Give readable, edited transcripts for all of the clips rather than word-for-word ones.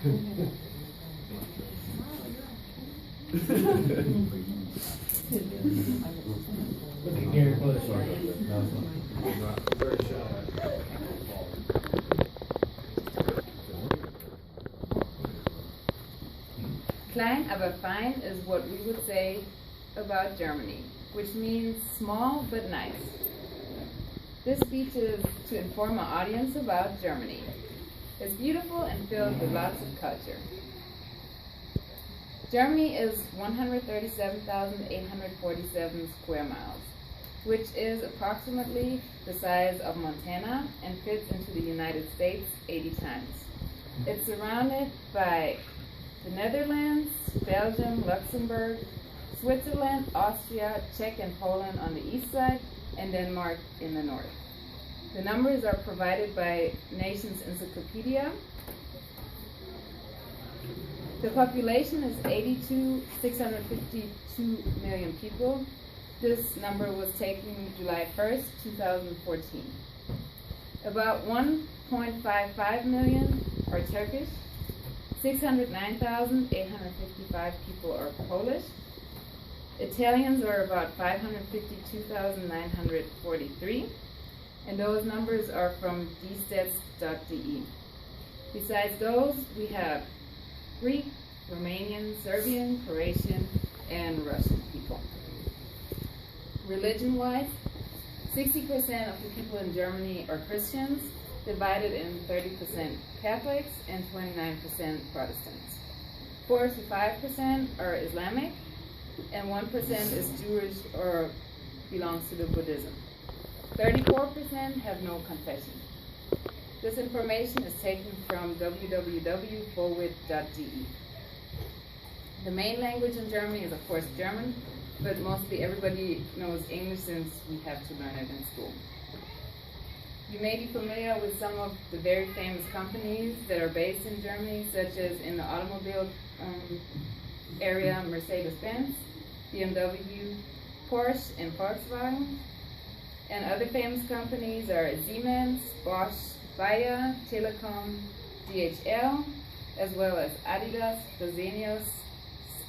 Klein aber fein is what we would say about Germany, which means small but nice. This speech is to inform our audience about Germany. It's beautiful and filled with lots of culture. Germany is 137,847 square miles, which is approximately the size of Montana and fits into the United States 80 times. It's surrounded by the Netherlands, Belgium, Luxembourg, Switzerland, Austria, Czech and Poland on the east side, and Denmark in the north. The numbers are provided by Nations Encyclopedia. The population is 652 million people. This number was taken July 1st, 2014. About 1.55 million are Turkish, 609,855 people are Polish, Italians are about 552,943, and those numbers are from dstats.de. Besides those, we have Greek, Romanian, Serbian, Croatian, and Russian people. Religion-wise, 60% of the people in Germany are Christians, divided in 30% Catholics and 29% Protestants. 4 to 5% are Islamic, and 1% is Jewish or belongs to the Buddhism. 34% have no confession. This information is taken from www.forwith.de. The main language in Germany is, of course, German, but mostly everybody knows English since we have to learn it in school. You may be familiar with some of the very famous companies that are based in Germany, such as in the automobile area, Mercedes-Benz, BMW, Porsche, and Volkswagen. And other famous companies are Siemens, Bosch, Bayer, Telekom, DHL, as well as Adidas, Fresenius,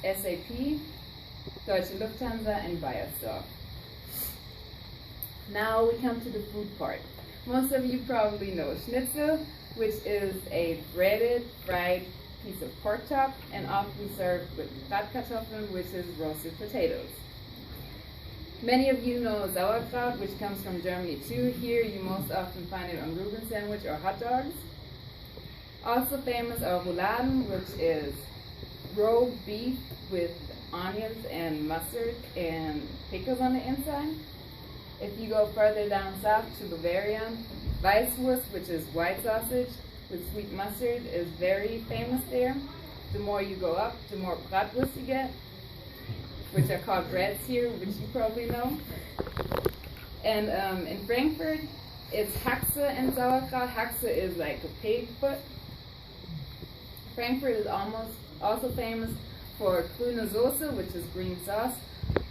SAP, Deutsche Lufthansa, and Bayersdorf. Now we come to the food part. Most of you probably know schnitzel, which is a breaded, fried piece of pork chop and often served with Bratkartoffeln, which is roasted potatoes. Many of you know sauerkraut, which comes from Germany too. Here you most often find it on Reuben sandwich or hot dogs. Also famous are rouladen, which is rolled beef with onions and mustard and pickles on the inside. If you go further down south to Bavaria, Weisswurst, which is white sausage with sweet mustard, is very famous there. The more you go up, the more bratwurst you get, which are called breads here, which you probably know. And in Frankfurt, it's Haxe and sauerkraut. Haxe is like a pig foot. Frankfurt is also famous for grüne Soße, which is green sauce,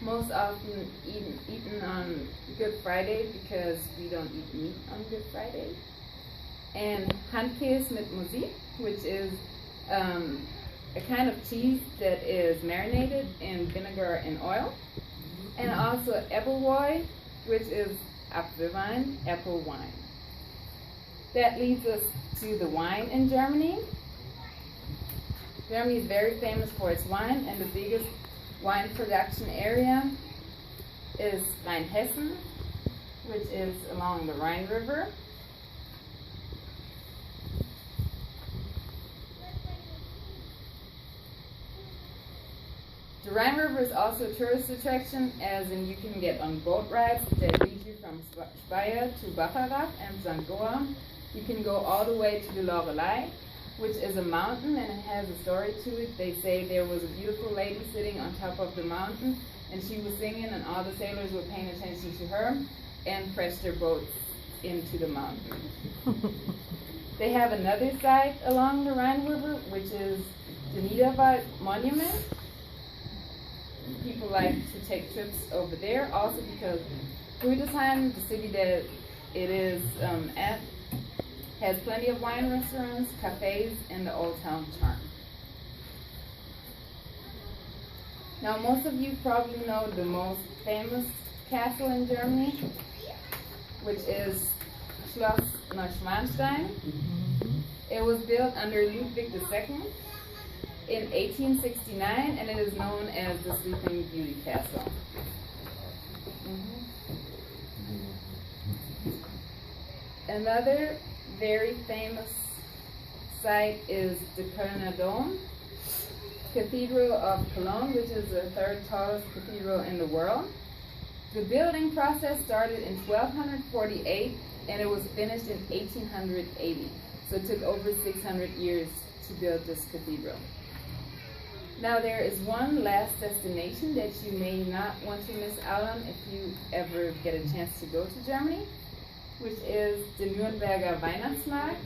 most often eaten on Good Friday because we don't eat meat on Good Friday. And Handkäse mit Musik, which is a kind of cheese that is marinated in vinegar and oil. And also Äppelwein, which is Apfelwein, apple wine. That leads us to the wine in Germany. Germany is very famous for its wine, and the biggest wine production area is Rheinhessen, which is along the Rhine River. The Rhine River is also a tourist attraction, as in you can get on boat rides that lead you from Speyer to Bacharach and St. Goa. You can go all the way to the Lorelei, which is a mountain, and it has a story to it. They say there was a beautiful lady sitting on top of the mountain, and she was singing, and all the sailors were paying attention to her and pressed their boats into the mountain. They have another site along the Rhine River, which is the Niederwald Monument. People like to take trips over there, also because Rüdesheim, the city that it is at, Has plenty of wine restaurants, cafes, and the old town charm. Now, most of you probably know the most famous castle in Germany, which is Schloss Neuschwanstein. It was built under Ludwig II in 1869, and it is known as the Sleeping Beauty Castle. Another very famous site is the Kölner Dome, Cathedral of Cologne, which is the third tallest cathedral in the world. The building process started in 1248 and it was finished in 1880. So it took over 600 years to build this cathedral. Now there is one last destination that you may not want to miss out on if you ever get a chance to go to Germany, which is the Nürnberger Weihnachtsmarkt.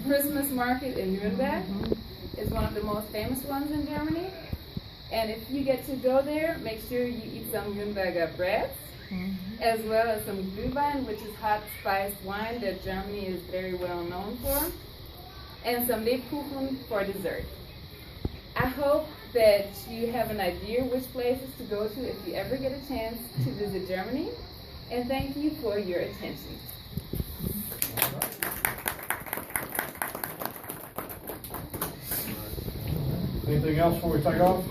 Christmas market in Nürnberg is one of the most famous ones in Germany. And if you get to go there, make sure you eat some Nürnberger bread, as well as some Glühwein, which is hot spiced wine that Germany is very well known for, and some Lebkuchen for dessert. I hope that you have an idea which places to go to if you ever get a chance to visit Germany, and thank you for your attention. Anything else before we take off?